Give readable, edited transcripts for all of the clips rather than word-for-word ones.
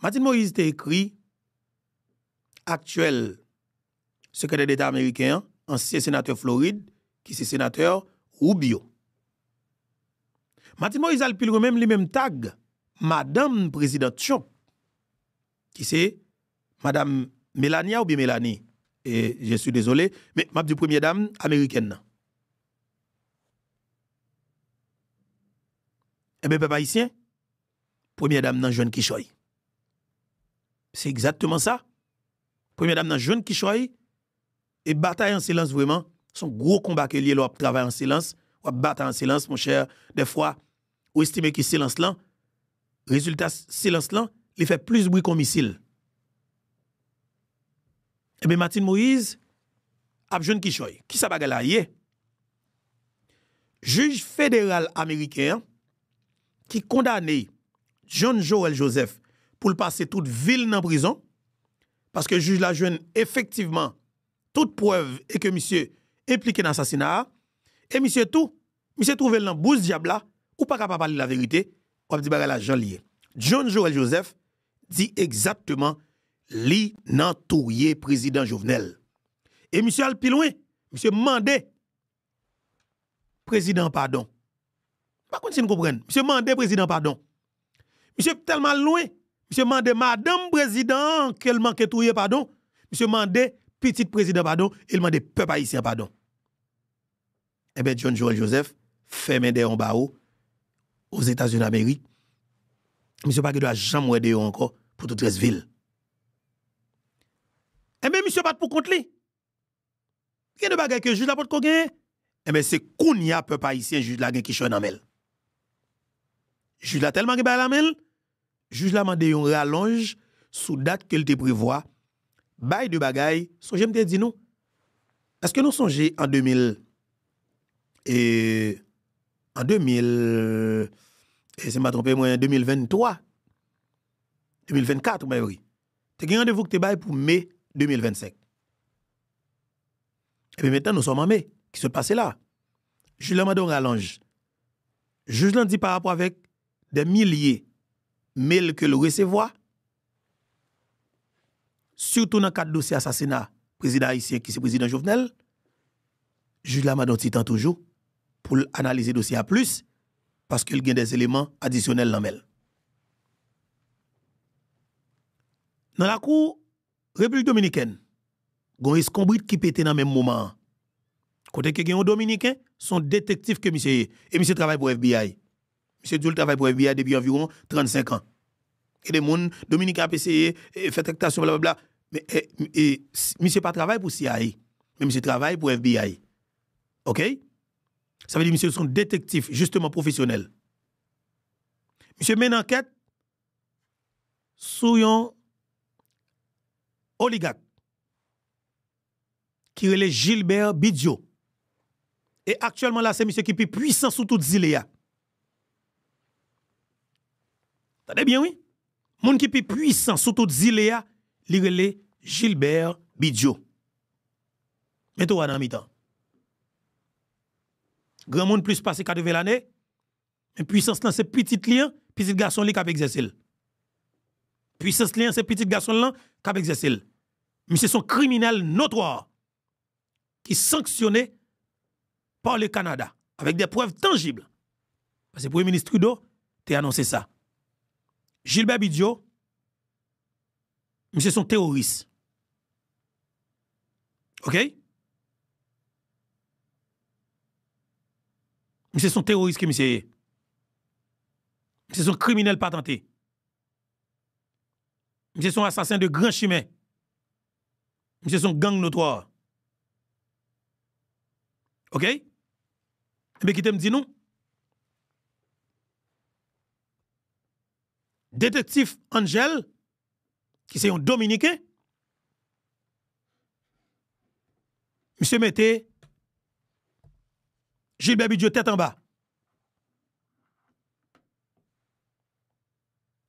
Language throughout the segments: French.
Martin Moïse a écrit actuel secrétaire d'État américain, ancien sénateur Floride, qui est sénateur Rubio. Martin Moïse a le même lui-même tag Madame Présidente Trump, qui c'est Madame Melania ou bien Mélanie. Et je suis désolé, mais ma première dame américaine. Eh bien, peuple haïtien, première dame dans jeune Kishoy. C'est exactement ça. Première dame dans jeune Kishoy, et bataille en silence vraiment, son gros combat que lié là, travail en silence, ou bataille en silence, mon cher. Des fois, ou estimer que silence là, résultat silence là, il fait plus de bruit qu'un missile. Eh bien, Martin Moïse, a jeune Kishoy. Qui ça baga là, yé? Juge fédéral américain qui condamné John Joel Joseph pour le passer toute ville dans prison, parce que le juge la jeune effectivement toute preuve et que monsieur impliqué dans l'assassinat, et monsieur trouvé dans bouse diable ou pas capable de parler la vérité, ou dit la Jean lié. John Joel Joseph dit exactement li nan touye président Jovenel. Et monsieur al pi loin, monsieur mandé président pardon. Pas contre si nous comprenons. Monsieur mandé président pardon. Monsieur tellement loin, monsieur mandé madame président qu'elle manque touye pardon. Monsieur mandé petit président pardon, il mandé peuple haïtien pardon. Eh bien John Joel Joseph fait main en bas aux États-Unis d'Amérique. Monsieur pas doit jamais de encore pour toute reste ville. Eh bien monsieur pas pour compte li. Il y a de bagages que juge la porte qu'on gagne. Eh bien c'est kounya peuple haïtien juge la gagne qui choy nan mel. Juge la tellement que ba la mel, juge la mande yon rallonge sous date qu'elle te prévoit. Bail de bagaille, songe me te dit nous. Est-ce que nous songez en 2000 et en 2000 et c'est m'a trompé moi en 2023 2024 mais oui. Tu as rendez-vous que te bail pour mai 2025. Et puis maintenant nous sommes en mai, qui se passe là. Juge la mande rallonge. Juge l'en dit par rapport avec des milliers mails que le recevoir, surtout dans le cadre de dossier assassinat président haïtien qui c'est président Jovenel, juge la madon titan toujours pour analyser le dossier à plus parce qu'il y a des éléments additionnels dans mel. Dans la cour République dominicaine, il y a un escombrit qui pète dans le même moment. Côté que un dominicain, son détective que monsieur et monsieur travaille pour FBI. Monsieur Djoul travaille pour FBI depuis environ 35 ans. Et des gens dominicains a essayé fait tractation blablabla. Mais monsieur pas travaille pour CIA, mais monsieur travaille pour FBI. OK? Ça veut dire monsieur son détective justement professionnel. Monsieur mène enquête sur un oligarque qui est Gilbert Bidjo. Et actuellement là c'est monsieur qui est plus puissant sous toute Zilea. T'as bien oui? Moun qui est plus puissant sous toute Zilea, li relé Gilbert Bidjo. Mettez-vous dans mi-temps. Grand monde plus passé 80 l'année, mais puissance là c'est petit lien, petit garçon li k'ap exercer. Puissance lien c'est petit garçon là k'ap exercer. Mais c'est son criminel notoire qui sanctionné par le Canada avec des preuves tangibles. Parce que le Premier ministre Trudeau t'a annoncé ça. Gilbert Bidjo, monsieur son terroriste. OK? Monsieur son terroriste que monsieur. Monsieur son criminel patenté. Monsieur son assassin de grand chemin. Monsieur son gang notoire. OK? Mais qui te me dit non? Détective Angel, qui c'est un Dominicain, monsieur mettez Gilbert Bidjo tête en bas.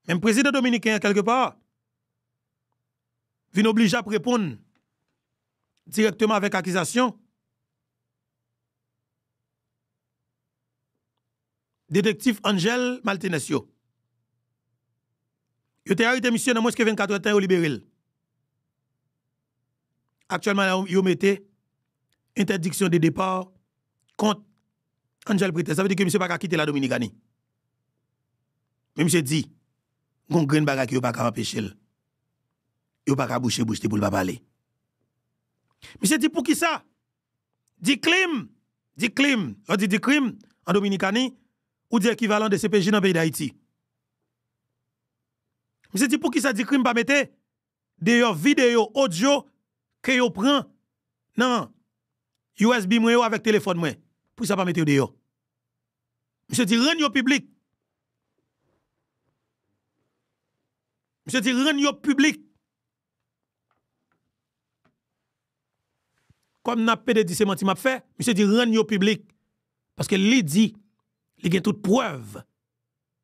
Même président dominicain, quelque part, vient obligé à répondre directement avec accusation. Détective Angel Maltenesio. Yo te arrêté monsieur dans moins que 24 heures de temps au libéral. Actuellement yo mettez interdiction de départ contre Angel Prete. Ça veut dire que monsieur pas quitter la Dominicanie. Mais monsieur dit gon grain bagay yo pas empêcher. Yo pas boucher pour le pas parler. Monsieur dit pour qui ça? Dit crime, on dit crime en Dominicanie ou dit équivalent de CPJ dans le pays d'Haïti. Monsieur dit pour qui ça dit crime pas mettre des vidéo audio que yo prend non USB moi avec téléphone moi pour ça pas mettre dehors. Monsieur dit rend yo public. Monsieur dit rend yo public. Comme n'a pas dit c'est menti m'a fait, monsieur dit rend yo public parce que lui dit il y a toute preuve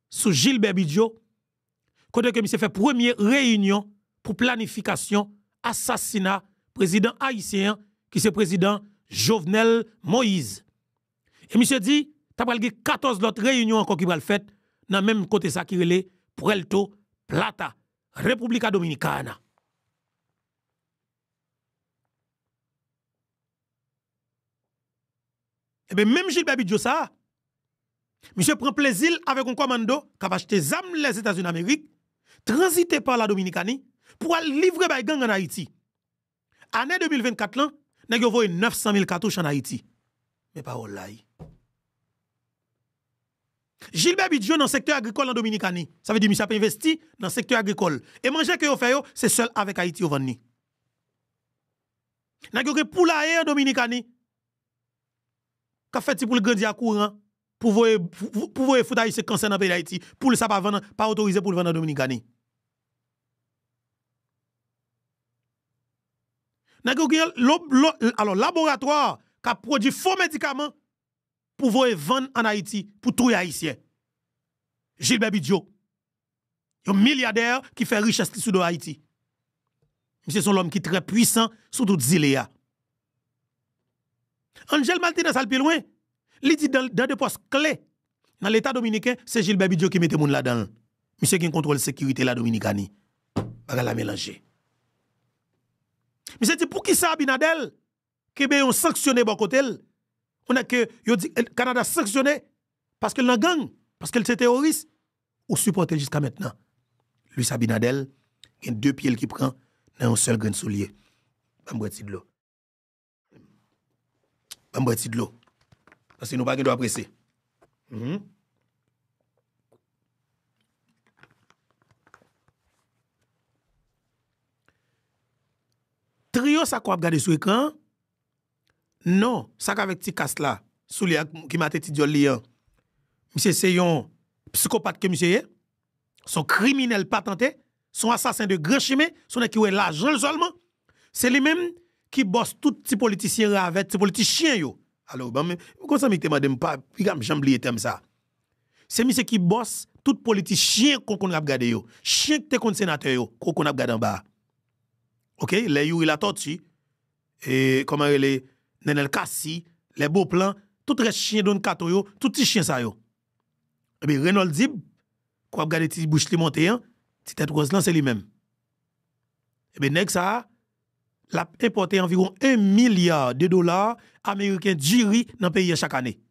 sur Gilbert Bidjo quand que monsieur fait première réunion pour planification assassinat président haïtien qui c'est président Jovenel Moïse. Et monsieur dit t'as pas 14 autres réunions encore qui va le fait dans même côté ça qui relait Puerto Plata, República Dominicana. Et bien, même Gilbert Bidjo ça, monsieur prend plaisir avec un commando qui a acheté des armes les États-Unis d'Amérique, transité par la Dominicanie, pour aller livrer des gangs en Haïti. Année 2024, là, nous avons 900 000 cartouches en Haïti. Mais pas au là. Gilbert Bidjo dans le secteur agricole en Dominicanie. Ça veut dire que monsieur a investi dans le secteur agricole. Et manger que vous faites, c'est seul avec Haïti au vendu. Nous avons poulailler en Dominicanie. Qu'a fait pour le grandir à courant pour voir foutre haïtien cancer dans le pays d'Haïti pour le ça pas autorisé pour le vendre en Dominicanie. Alors laboratoire qui a produit faux médicaments pour vendre en Haïti pour tout haïtien. Gilbert Bidjo. Un milliardaire qui fait richesse sous de Haïti. C'est son homme qui est très puissant sous toute Zilea. Angel Martinez ça le plus loin. Il dit dans des postes clés dans l'État dominicain, c'est Gilbert Bidjo qui mette moun là-dedans. Monsieur qui contrôle la sécurité la Dominicanie. Pas la mélanger. Monsieur dit pour qui ça Abinadel que ben on sanctionné bon côté. On a que yo dit Canada sanctionné parce qu'il n'a gang, parce qu'il c'est terroriste ou supporter jusqu'à maintenant. Lui Abinadel, il y a deux pieds qui prend dans un seul grain de soulier. Pas me boire de l'eau. Pas me boire de l'eau. Parce que nous pas doit presser. Trio ça quoi regarder sur écran? Non, ça avec petit casse là, sous les qui m'a tête idiot liant. Monsieur c'est un psychopathe que monsieur est, son criminel patenté, son assassin de grand chemin, son qui est l'argent seulement. C'est lui-même qui bosse tout petit politicien avec petit politicien yo. Alors ben comme ça me demande pas, j'aime oublier thème ça. C'est monsieur qui bosse tout politicien qu'on a regardé yo. Chien qui te kon sénateur yo, qu'on a regardé en bas. OK, les you il a torti et comment les Nenel Kassi, les beaux plans, tout reste chien don kato yo, tout petit chien ça yo. Et bien Renaud Dib, quoi regarder ti bouche li monté hein, ti tête rose là c'est lui-même. Et bien nèg ça l'a importé environ 1 milliard de dollars américains d'Iri dans le pays chaque année.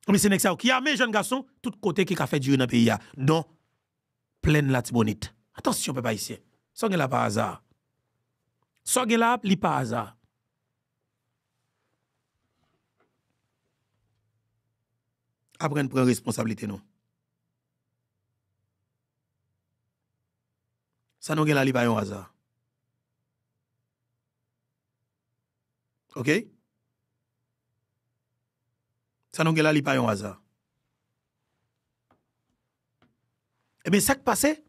Mais c'est nèg ça qui a mes jeunes garçons tout côté qui a fait d'Iri dans le pays dont pleine la tibonite. Attention peuple haïtien. Ça gen là par hasard. Ça gen là li par hasard. Apprendre prendre responsabilité non. Ça non gen là li pas un hasard. OK? Ça non gen là li pas un hasard. Eh bien ça qui passé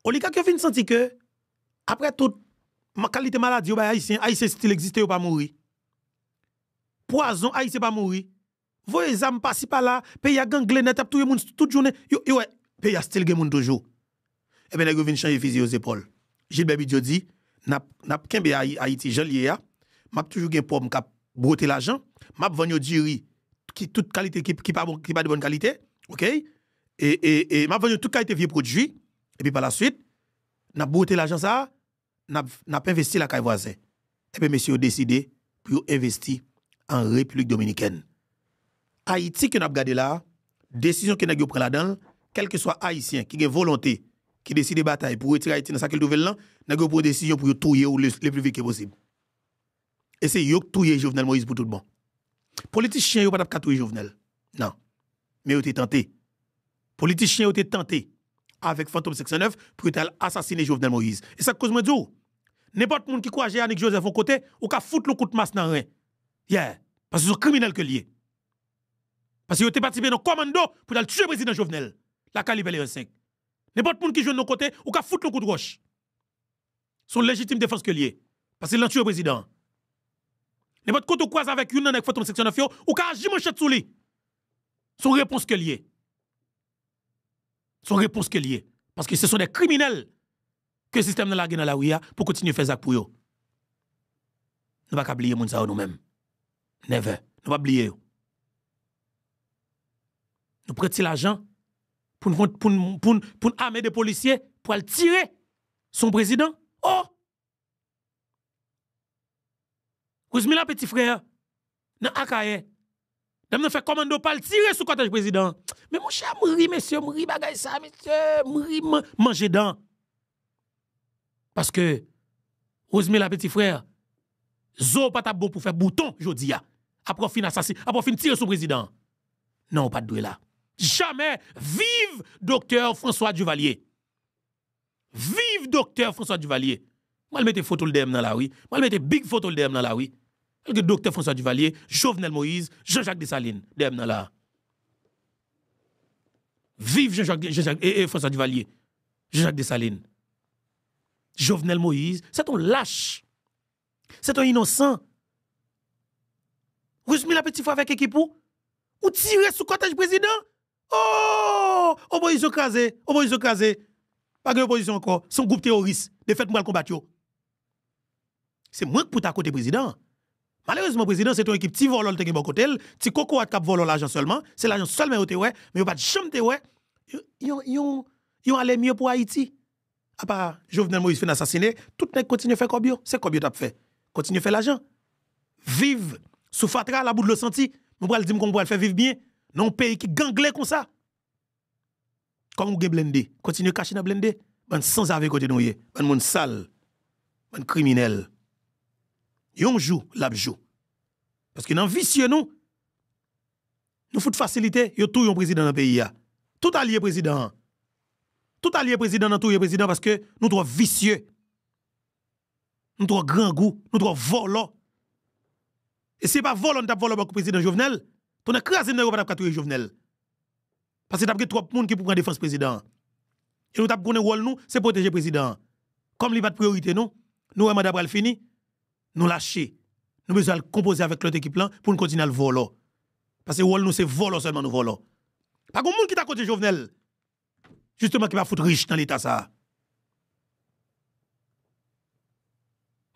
Oligarque qui vient sentir que après toute ma qualité maladie haïtien style existe ou pas mourir. Poison haïtien pas mourir. Voyez âmes passer par là, pays a ganglé net tout le monde toute journée. Yo pays a style monde toujours. Et ben nèg vinn changer fusil aux épaules. Gilbert Bidjo dit n'a kembe Haïti janlier m'a toujours gen pomme cap broter l'argent, m'a vendre du riz qui toute qualité qui pas de bonne qualité, OK? m'a vendu tout qualité vieux produit et puis par la suite n'a bouté l'argent ça n'a investi la caille voisin. Et puis monsieur a décidé pour investir en République dominicaine. Haïti que n'a regardé là, décision que n'a pris là-dedans, quel que soit haïtien qui a volonté qui décide de bataille pour retirer Haïti dans sa nouvelle là, n'a pris une décision pour touiller ou le plus vite que possible. Et c'est yo touiller Jovenel Moïse pour tout le monde. Politiciens yo pas t'a touiller Jovenel. Non. Mais yo été tenté. Politiciens ont été tentés avec Fantôme 609 pour assassiner Jovenel Moïse. Et ça cause moi dit n'importe monde qui croit Yannick Joseph au côté ou ka foutre le coup de masse dans rien. Yeah, parce que c'est criminel que lié. Parce que yo été participé dans commando pour aller tuer le président Jovenel. La calibre 5. N'importe monde qui joue de nos côtés ou ka foutre le coup de roche. Son légitime défense que lié parce qu'il l'a tué le président. N'importe côté croise avec une avec Fantôme 609 ou ka agir manchette sous lui. Son réponse que lié. Son réponse que lié. Parce que ce sont des criminels que le système de la guerre dans la ouïa pour continuer à faire ça pour eux. Nous ne pouvons pas oublier ça nous-mêmes. Never. Nous ne pouvons pas oublier. Nous prenons l'argent pour armer des policiers pour aller tirer son président. Oh! Rosemila petit frère, dans Akaye, nous fait commando pour le tirer sur le cortège président. Mais mon cher, mouri, monsieur, mouri, bagay ça, monsieur, mouri, manger dents. Parce que, Rosemila petit frère, zo pas ta bon pour faire bouton, jodi ya. Après fin assassin, après fin tirer sur le président. Non, pas de doué là. Jamais. Vive docteur François Duvalier. Vive docteur François Duvalier. Moi, je mette photo le DM dans la rue. Moi, je mette big photo le DM dans la rue. Le docteur François Duvalier, Jovenel Moïse, Jean-Jacques Dessalines, DM dans la. Vive Jean-Jacques et François Duvalier, Jean-Jacques Dessalines. Jovenel Moïse, c'est un lâche. C'est un innocent. Vous avez mis la petite fois avec équipe ou tirez sous cortège président? Oh! Opposition crasée, opposition crasée. Pas de opposition encore. Son groupe terroriste. De fait, moi, le combattre. C'est moi qui pour ta côté président. Malheureusement, président, c'est ton équipe qui vole le bon côté. Si coco a cap vole l'argent seulement, c'est l'argent seulement au ouais, mais pas de chambre ouais. Ils ont allé mieux pour Haïti. À part Jovenel Moïse fait assassiner, tout le monde continue à faire comme c'est comme t'a fait. Continue à faire l'argent. Vive sous fatra la bout de le senti. Nous pourrons dire qu'on pourra le faire vivre bien. Non pays qui ganglé comme ça. Comme vous blendé, continue à cacher dans blendé. Ben sans avec côté nous ben monde sale. Ben criminel. Yon joue, l'ab joue. Parce que dans vicieux nous faut faciliter, yo tout yon président dans le pays ya. Tout allié président. Tout allié président dans tout yon président parce que nous trop vicieux. Nous trop grand goût, nous trop volant. Et c'est pas volant t'a volant avec président Jovenel, ton écrasé n'a pas tuer Jovenel. Parce que t'as trop de monde qui pour prendre défense président. Et nous t'a connait rôle nous, c'est protéger président. Comme il pas de priorité nous mandat pral fini, nous lâcher. Nous besoin de composer avec l'autre équipe là pour nous continuer à le voler. Parce que rôle nous c'est voler seulement nous voler. Pas grand monde qui t'a côté Jovenel. Justement qui va foutre riche dans l'état ça.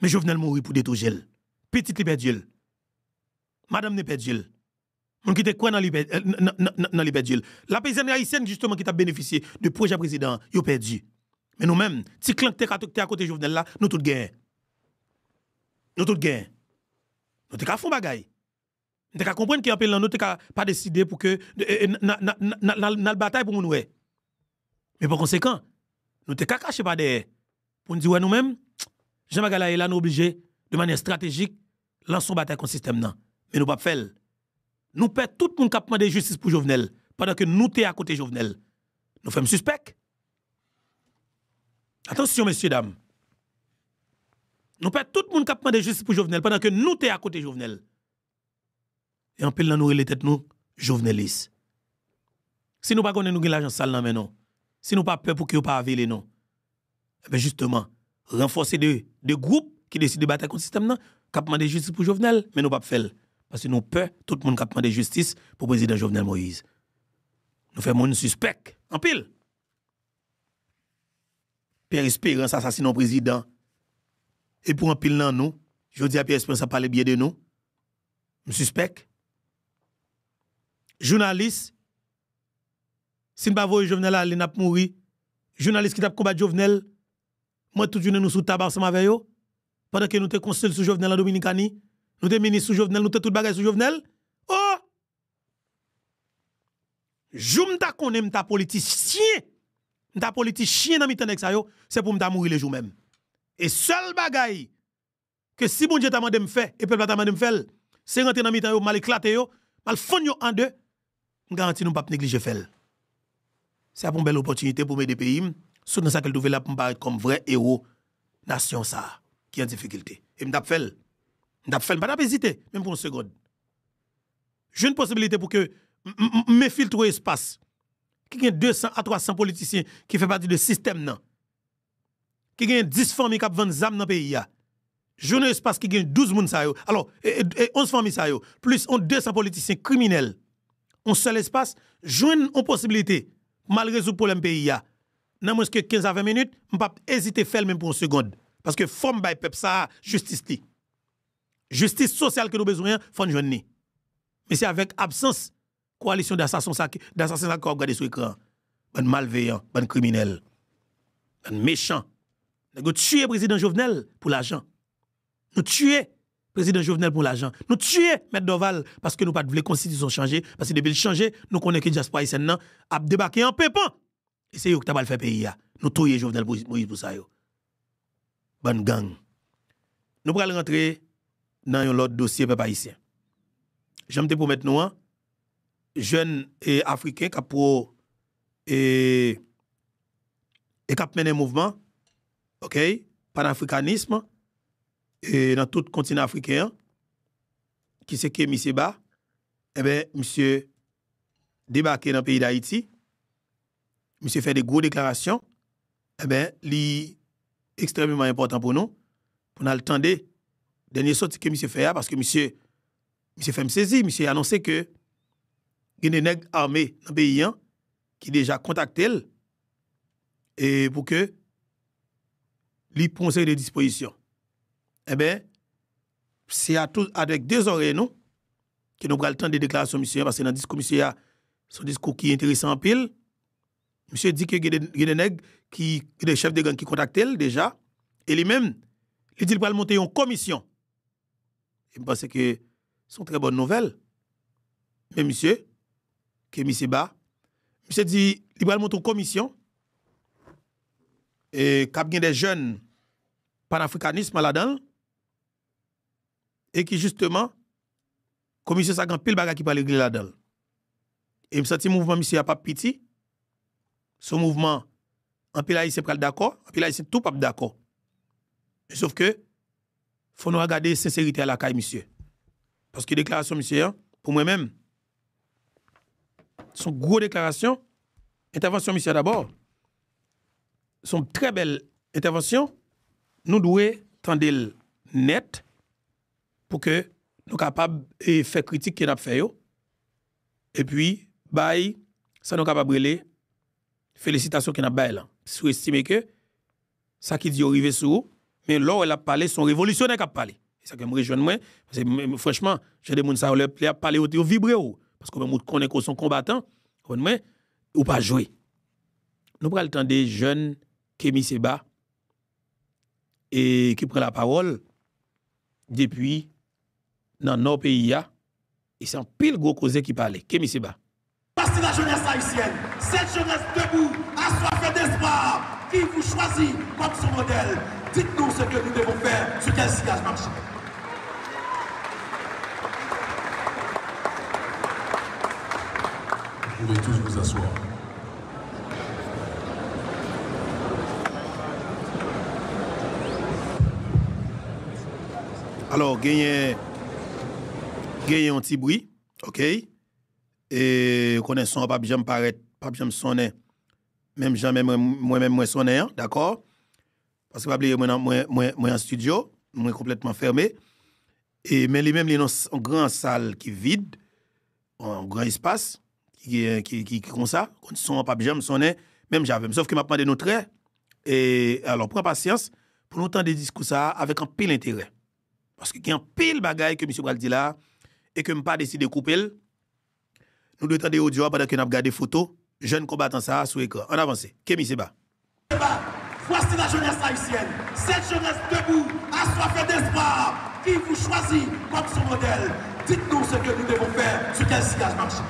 Mais Jovenel mourit pour détruire. Petite liberté. Madame ne perdue. On qui était quoi dans liberté. La paysanne haïtienne justement qui t'a bénéficié de projet président, yo perdu. Mais nous-mêmes, si clan t'es à côté Jovenel là, nous tout gagnons. Nous tout gagnons. Nous t'es qu'à faire bagay. Nous t'es qu'à comprendre qu'il y a un peu nous t'es qu'à pas décider pour que dans la bataille pour nous ouais. Mais par conséquent, nous t'es qu'à cacher pas derrière pour nous dire ouais nous-mêmes, Jean Magala est là nous obligé de manière stratégique lancer une bataille contre le système là. Mais nous pas faire. Nous perdons tout le monde qui a demandé justice pour Jovenel pendant que nous t'es à côté Jovenel. Nous faisons suspect. Attention messieurs dames. Nous perdons tout le monde qui a demandé justice pour Jovenel pendant que nous t'es à côté Jovenel. Et en pile dans nous les têtes nous Jovenelis. Si nous pas connaissons nous l'argent sale nan non. Si nous pas peur pour que pas aveler non. Eh bien justement, renforcer des groupes qui décident de battre contre le système nan, qui a demandé justice pour Jovenel, mais nous pas faire. Parce que nous peur tout le monde qui a demandé justice pour le président Jovenel Moïse. Nous faisons un suspect en pile. Pierre Espérance assassine le président. Et pour un pile nan nous, je dis à Pierre Espérance à parler bien de nous. Nous suspect. Journaliste Si nous pas voyer Jovenel là, il n'a pas mourir. Journaliste qui t'a combattu Jovenel, moi tout journée nous sous tabac ensemble avec eux. Pendant que nous te conseil sous Jovenel en Dominicani, nous te ministre sous Jovenel, nous te tout bagage sous Jovenel. Oh! Joum ta connaît m'ta politicien. M'ta politicien dans mi-temps ça yo, c'est pour m'ta mourir le jour même. Et seul bagay que si bon Dieu t'a mandé me faire et peuple t'a mandé me faire, c'est rentrer dans mi-temps yo, mal éclater yo, mal fond yo en deux, garanti nous pas négliger faire. C'est une belle opportunité pour m'aider pays, surtout dans ça qu'elle trouve là pour paraître comme vrai héros nation ça qui est en difficulté. Et m't'a fait pas hésiter même pour une seconde. J'ai une possibilité pour que me filtre espace. Qui a 200 à 300 politiciens qui fait partie du système nan. Qui a 10 familles qui vendent zam dans le pays ya. Je un espace qui a 12 moun sa yo. Alors 11 familles sa yo plus on 200 politiciens criminels. On seul espace, joindre une possibilité mal résoudre problème pays ya. Nan moins que 15 à 20 minutes, on pas hésiter faire même pour une seconde parce que forme bay peuple ça justice li. Justice sociale que nous besoin, faut joindre ni. Mais c'est avec absence coalition d'assassins qui regardé sur l'écran. Bon malveillant, bon criminel, bon méchant. Nous tuer président Jovenel pour l'argent. Nous tuer président Jovenel pour l'argent. Nous tuer Maître Doval parce que nous pas de la constitution changer parce que depuis le changer, nous connaissons que diaspora haïtienne a débarqué en pépin. Et c'est eux qui t'a fait pays là. Nous tuer Jovenel pour ça yo. Bonne gang. Nous allons rentrer dans l'autre dossier peuple haïtien. J'aime te promettre nous jeunes et africains qui pour et qui mener mouvement OK panafricanisme et dans tout le continent africain qui c'est que monsieur Ba eh ben monsieur débarqué dans le pays d'Haïti monsieur fait des grosses déclarations eh ben li extrêmement important pour nous pour nous attendre dernier sortie que monsieur fait parce que monsieur fait me saisir monsieur a annoncé que il y a des nègres armés dans le pays qui déjà contacté et pour que lui conseille des dispositions. Eh bien, c'est avec deux oreilles, nous, que nous prenons le temps de déclaration, monsieur, parce que dans le discours, monsieur, son discours qui est intéressant en pile. Monsieur dit qu'il y a des nègres des chefs de gang qui contactent déjà, et lui-même, il dit qu'il va monter une commission. Et je pense que c'est une très bonne nouvelle. Mais monsieur, que monsieur Ba, monsieur dit qu'il va monter une commission, et qu'il y a des jeunes panafricanisme là-dedans, et qui justement, commission ça grand pile bagarre qui parle régler là-dedans. Et me senti mouvement monsieur a pas petit. Ce mouvement en pile haïtien pral d'accord, en pile haïtien tout pas d'accord. Sauf que faut nous regarder sincérité à la caille monsieur. Parce que déclaration monsieur pour moi-même son gros déclaration, intervention monsieur d'abord. Son très belle intervention, nous devons tendre net pour que nous capables de faire critique qui n'a fait yo. Et puis bail ça nous capable de félicitations qui n'a bail là. Sous-estimer que ça qui dit arrivé sur mais là elle a parlé son révolutionnaire qui a parlé. C'est ça que me rejoindre moi parce que franchement, j'ai des gens ça leur parler au vibrer parce que nous connaît qu'on sont combattants, moi ou pas jouer. Nous prenons le temps des jeunes Kémy Seba et qui prend la parole depuis dans nos pays et c'est un pile gros cause qui parle. Kémy Seba. Parce que la jeunesse haïtienne, cette jeunesse debout, assoiffée d'espoir, qui vous choisit comme son modèle, dites-nous ce que nous devons faire, sur quel sillage marcher. Vous pouvez tous vous asseoir. Alors, gagner un petit bruit, OK? Et connaissons pas bien paraître, pas bien sonner. Même jamais moi-même moi sonner, d'accord? Parce que pas oublier moi en studio, moi complètement fermé. Et mais lui-même il est dans une grande salle qui vide, un grand espace qui comme ça, quand son pas bien sonner, même j'avais sauf que m'a demandé nous très et alors prends patience pour nous entendre des discours ça avec un pile intérêt. Parce qu'il y a un pile bagaille que monsieur Bral dit là et que me pas décidé de couper. Nous devons entendre audio pendant que nous avons regardé photos jeune combattant ça sous écran. En avance. Kémy Seba. Voici la jeunesse haïtienne. Cette jeunesse debout, assoiffée d'espoir, qui vous choisit comme son modèle. Dites-nous ce que nous devons faire, sur quel sillage marcher.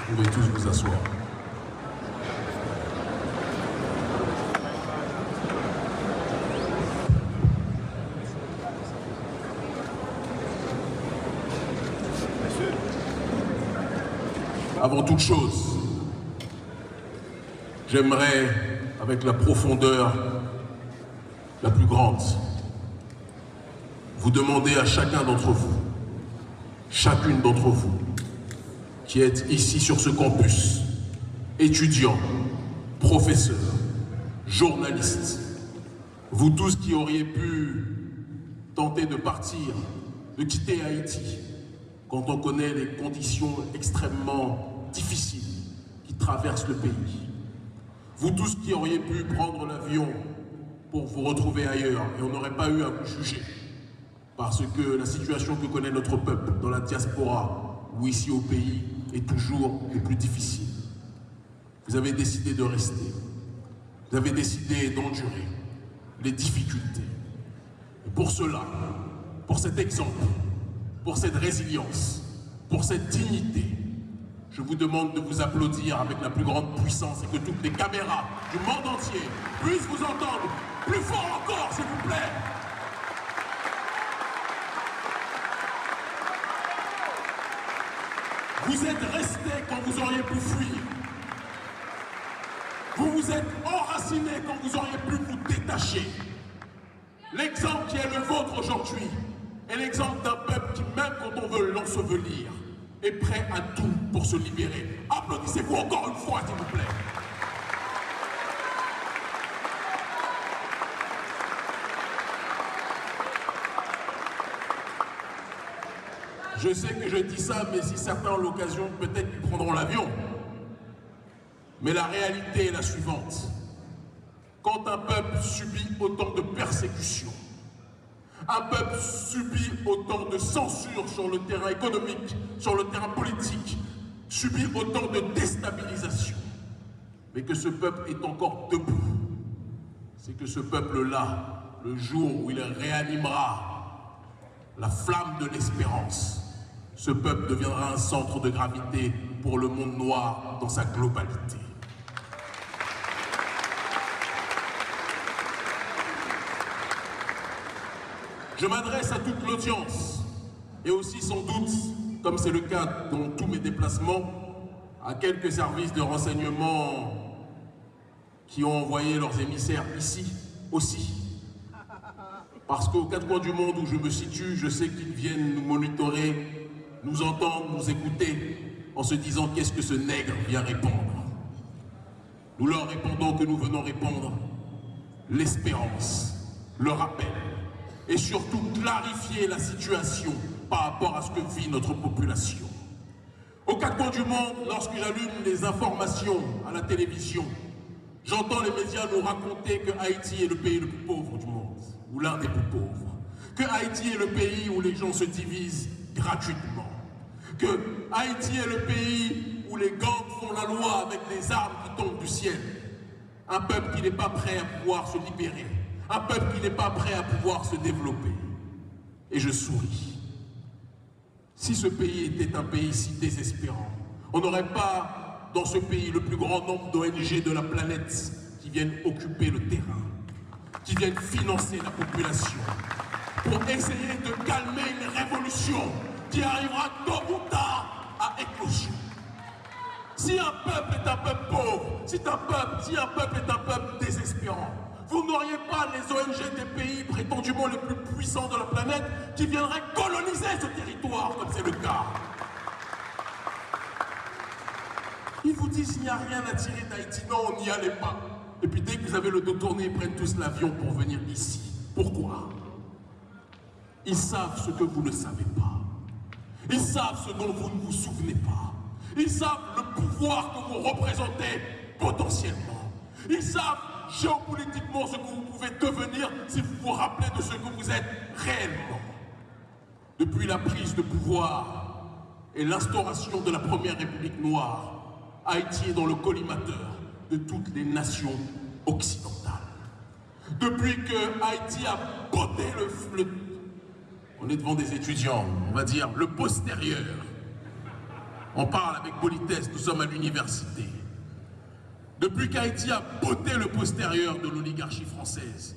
Vous pouvez tous vous asseoir. Avant toute chose, j'aimerais, avec la profondeur la plus grande, vous demander à chacun d'entre vous, chacune d'entre vous, qui êtes ici sur ce campus, étudiants, professeurs, journalistes, vous tous qui auriez pu tenter de partir, de quitter Haïti, quand on connaît les conditions extrêmement difficiles qui traversent le pays. Vous tous qui auriez pu prendre l'avion pour vous retrouver ailleurs, et on n'aurait pas eu à vous juger, parce que la situation que connaît notre peuple dans la diaspora ou ici au pays est toujours le plus difficile. Vous avez décidé de rester. Vous avez décidé d'endurer les difficultés. Et pour cela, pour cet exemple, pour cette résilience, pour cette dignité, je vous demande de vous applaudir avec la plus grande puissance et que toutes les caméras du monde entier puissent vous entendre plus fort encore, s'il vous plaît. Vous êtes restés quand vous auriez pu fuir. Vous vous êtes enracinés quand vous auriez pu vous détacher. L'exemple qui est le vôtre aujourd'hui est l'exemple d'un peuple qui, même quand on veut l'ensevelir, est prêt à tout pour se libérer. Applaudissez-vous encore une fois, s'il vous plaît. Je sais que je dis ça, mais si certains ont l'occasion, peut-être qu'ils prendront l'avion. Mais la réalité est la suivante. Quand un peuple subit autant de persécutions, un peuple subit autant de censure sur le terrain économique, sur le terrain politique, subit autant de déstabilisation, mais que ce peuple est encore debout, c'est que ce peuple-là, le jour où il réanimera la flamme de l'espérance, ce peuple deviendra un centre de gravité pour le monde noir dans sa globalité. Je m'adresse à toute l'audience et aussi sans doute, comme c'est le cas dans tous mes déplacements, à quelques services de renseignement qui ont envoyé leurs émissaires ici aussi. Parce qu'aux quatre coins du monde où je me situe, je sais qu'ils viennent nous monitorer, nous entendre, nous écouter, en se disant qu'est-ce que ce nègre vient répondre. Nous leur répondons que nous venons répondre l'espérance, le rappel, et surtout clarifier la situation par rapport à ce que vit notre population. Aux quatre coins du monde, lorsque j'allume les informations à la télévision, j'entends les médias nous raconter que Haïti est le pays le plus pauvre du monde, ou l'un des plus pauvres, que Haïti est le pays où les gens se divisent gratuitement, que Haïti est le pays où les gangs font la loi avec des armes qui tombent du ciel. Un peuple qui n'est pas prêt à pouvoir se libérer, un peuple qui n'est pas prêt à pouvoir se développer. Et je souris. Si ce pays était un pays si désespérant, on n'aurait pas dans ce pays le plus grand nombre d'ONG de la planète qui viennent occuper le terrain, qui viennent financer la population, pour essayer de calmer une révolution qui arrivera tôt ou tard à éclosion. Si un peuple est un peuple pauvre, si un peuple est un peuple désespérant, vous n'auriez pas les ONG des pays prétendument les plus puissants de la planète qui viendraient coloniser ce territoire, comme c'est le cas. Ils vous disent qu'il n'y a rien à tirer d'Haïti. Non, on n'y allait pas. Et puis dès que vous avez le dos tourné, ils prennent tous l'avion pour venir ici. Pourquoi? Ils savent ce que vous ne savez pas. Ils savent ce dont vous ne vous souvenez pas. Ils savent le pouvoir que vous représentez potentiellement. Ils savent géopolitiquement ce que vous pouvez devenir si vous vous rappelez de ce que vous êtes réellement. depuis la prise de pouvoir et l'instauration de la première République noire, Haïti est dans le collimateur de toutes les nations occidentales. Depuis que Haïti a botté on est devant des étudiants, on va dire le postérieur. On parle avec politesse, nous sommes à l'université. Depuis qu'Haïti a botté le postérieur de l'oligarchie française,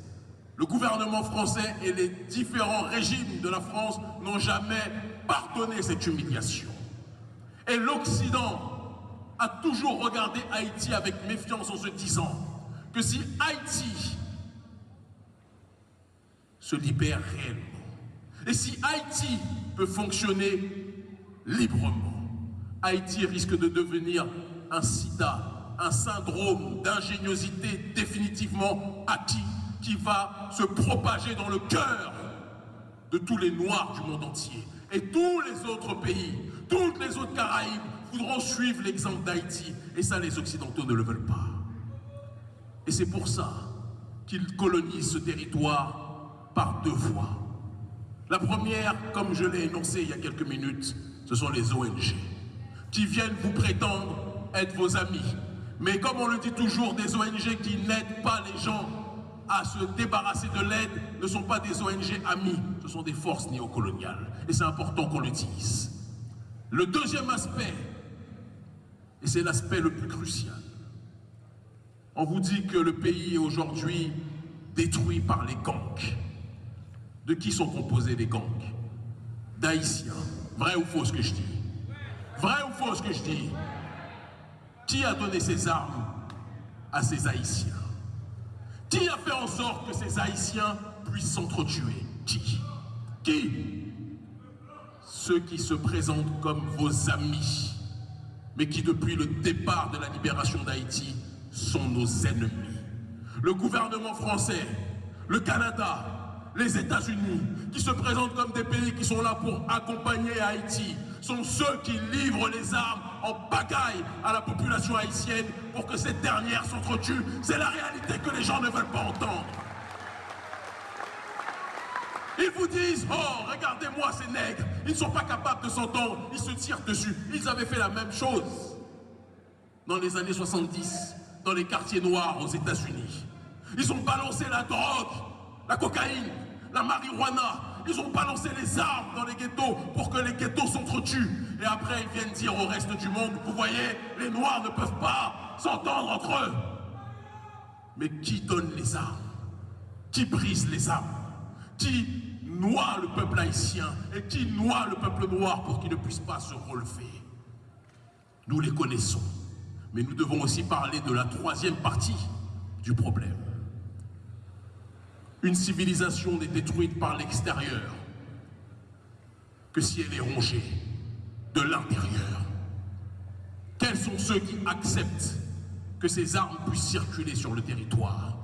le gouvernement français et les différents régimes de la France n'ont jamais pardonné cette humiliation. Et l'Occident a toujours regardé Haïti avec méfiance en se disant que si Haïti se libère réellement, et si Haïti peut fonctionner librement, Haïti risque de devenir un sida, un syndrome d'ingéniosité définitivement acquis qui va se propager dans le cœur de tous les Noirs du monde entier. Et tous les autres pays, toutes les autres Caraïbes voudront suivre l'exemple d'Haïti. Et ça, les Occidentaux ne le veulent pas. Et c'est pour ça qu'ils colonisent ce territoire par deux voies. La première, comme je l'ai énoncé il y a quelques minutes, ce sont les ONG, qui viennent vous prétendre être vos amis. Mais comme on le dit toujours, des ONG qui n'aident pas les gens à se débarrasser de l'aide ne sont pas des ONG amis, ce sont des forces néocoloniales. Et c'est important qu'on le dise. Le deuxième aspect, et c'est l'aspect le plus crucial, on vous dit que le pays est aujourd'hui détruit par les gangs. De qui sont composés les gangs? D'Haïtiens. Vrai ou faux ce que je dis? Vrai ou faux ce que je dis? Qui a donné ces armes à ces Haïtiens? Qui a fait en sorte que ces Haïtiens puissent s'entretuer? Qui? Ceux qui se présentent comme vos amis, mais qui depuis le départ de la libération d'Haïti sont nos ennemis. Le gouvernement français, le Canada, les États-Unis, qui se présentent comme des pays qui sont là pour accompagner Haïti, sont ceux qui livrent les armes en pagaille à la population haïtienne pour que cette dernière s'entretue. C'est la réalité que les gens ne veulent pas entendre. Ils vous disent, oh, regardez-moi ces nègres, ils ne sont pas capables de s'entendre, ils se tirent dessus. Ils avaient fait la même chose dans les années 70, dans les quartiers noirs aux États-Unis. Ils ont balancé la drogue, la cocaïne, la marijuana. Ils ont balancé les armes dans les ghettos pour que les ghettos s'entretuent. Et après, ils viennent dire au reste du monde, vous voyez, les Noirs ne peuvent pas s'entendre entre eux. Mais qui donne les armes? Qui brise les armes? Qui noie le peuple haïtien et qui noie le peuple noir pour qu'il ne puisse pas se relever? Nous les connaissons. Mais nous devons aussi parler de la troisième partie du problème. Une civilisation n'est détruite par l'extérieur que si elle est rongée de l'intérieur. Quels sont ceux qui acceptent que ces armes puissent circuler sur le territoire?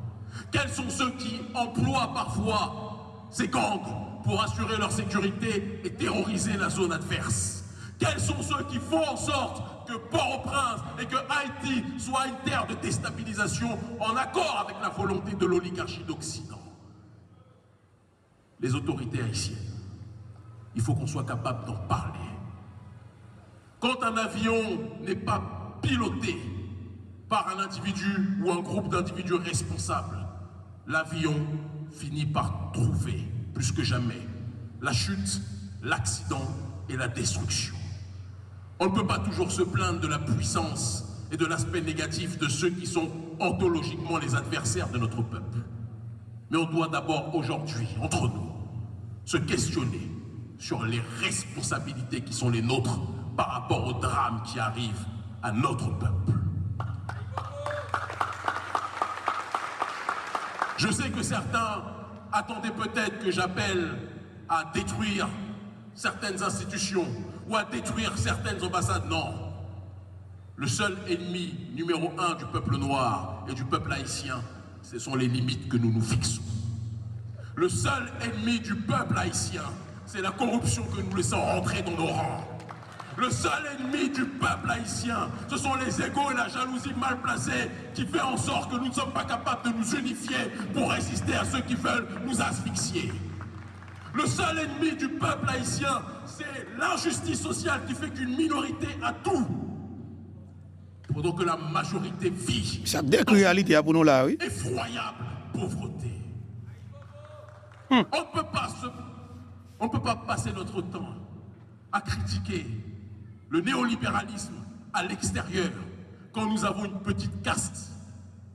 Quels sont ceux qui emploient parfois ces gangs pour assurer leur sécurité et terroriser la zone adverse? Quels sont ceux qui font en sorte que Port-au-Prince et que Haïti soient une terre de déstabilisation en accord avec la volonté de l'oligarchie d'Occident? Les autorités haïtiennes, il faut qu'on soit capable d'en parler. Quand un avion n'est pas piloté par un individu ou un groupe d'individus responsables, l'avion finit par trouver, plus que jamais, la chute, l'accident et la destruction. On ne peut pas toujours se plaindre de la puissance et de l'aspect négatif de ceux qui sont ontologiquement les adversaires de notre peuple. Mais on doit d'abord aujourd'hui, entre nous, se questionner sur les responsabilités qui sont les nôtres par rapport aux drames qui arrivent à notre peuple. Je sais que certains attendaient peut-être que j'appelle à détruire certaines institutions ou à détruire certaines ambassades. Non. Le seul ennemi numéro 1 du peuple noir et du peuple haïtien, ce sont les limites que nous nous fixons. Le seul ennemi du peuple haïtien, c'est la corruption que nous laissons rentrer dans nos rangs. Le seul ennemi du peuple haïtien, ce sont les égos et la jalousie mal placée qui fait en sorte que nous ne sommes pas capables de nous unifier pour résister à ceux qui veulent nous asphyxier. Le seul ennemi du peuple haïtien, c'est l'injustice sociale qui fait qu'une minorité a tout, pendant que la majorité vit Ça décrit réalité pour nous là, oui. effroyable pauvreté. On ne peut pas passer notre temps à critiquer le néolibéralisme à l'extérieur quand nous avons une petite caste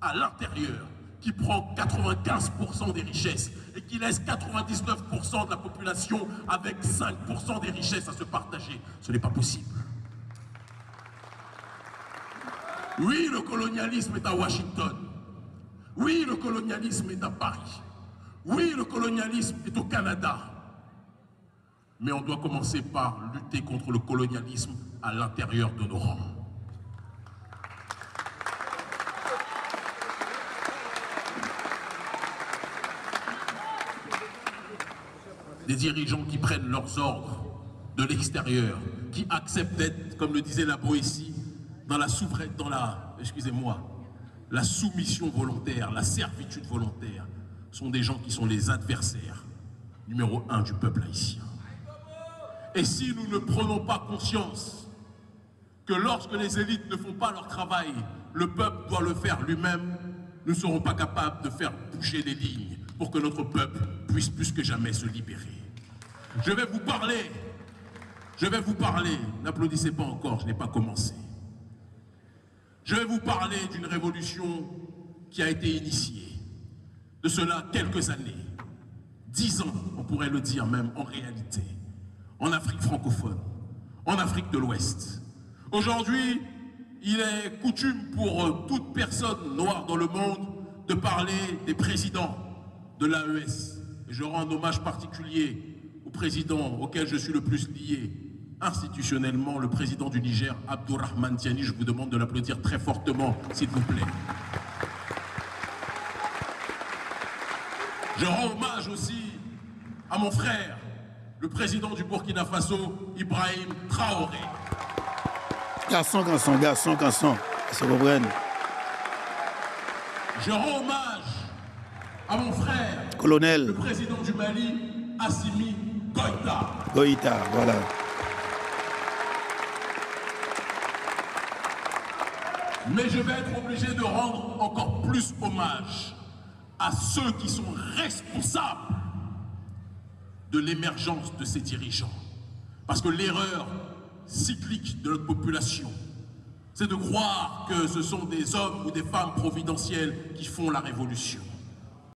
à l'intérieur qui prend 95% des richesses et qui laisse 99% de la population avec 5% des richesses à se partager. Ce n'est pas possible. Oui, le colonialisme est à Washington. Oui, le colonialisme est à Paris. Oui, le colonialisme est au Canada. Mais on doit commencer par lutter contre le colonialisme à l'intérieur de nos rangs. Des dirigeants qui prennent leurs ordres de l'extérieur, qui acceptent d'être, comme le disait la Boétie, dans la soumission volontaire, la servitude volontaire, sont des gens qui sont les adversaires numéro 1 du peuple haïtien. Et si nous ne prenons pas conscience que lorsque les élites ne font pas leur travail, le peuple doit le faire lui-même, nous ne serons pas capables de faire bouger les lignes pour que notre peuple puisse plus que jamais se libérer. Je vais vous parler, n'applaudissez pas encore, je n'ai pas commencé. Je vais vous parler d'une révolution qui a été initiée, de cela quelques années, 10 ans, on pourrait le dire même en réalité, en Afrique francophone, en Afrique de l'Ouest. Aujourd'hui, il est coutume pour toute personne noire dans le monde de parler des présidents de l'AES. Et je rends un hommage particulier au président auquel je suis le plus lié institutionnellement, le président du Niger, Abdourahmane Tiani. Je vous demande de l'applaudir très fortement, s'il vous plaît. Je rends hommage aussi à mon frère, le président du Burkina Faso, Ibrahim Traoré. Garçon, se comprennent. Je rends hommage à mon frère, colonel, le président du Mali, Assimi Goïta. Goïta, voilà. Mais je vais être obligé de rendre encore plus hommage à ceux qui sont responsables de l'émergence de ces dirigeants. Parce que l'erreur cyclique de notre population, c'est de croire que ce sont des hommes ou des femmes providentielles qui font la révolution.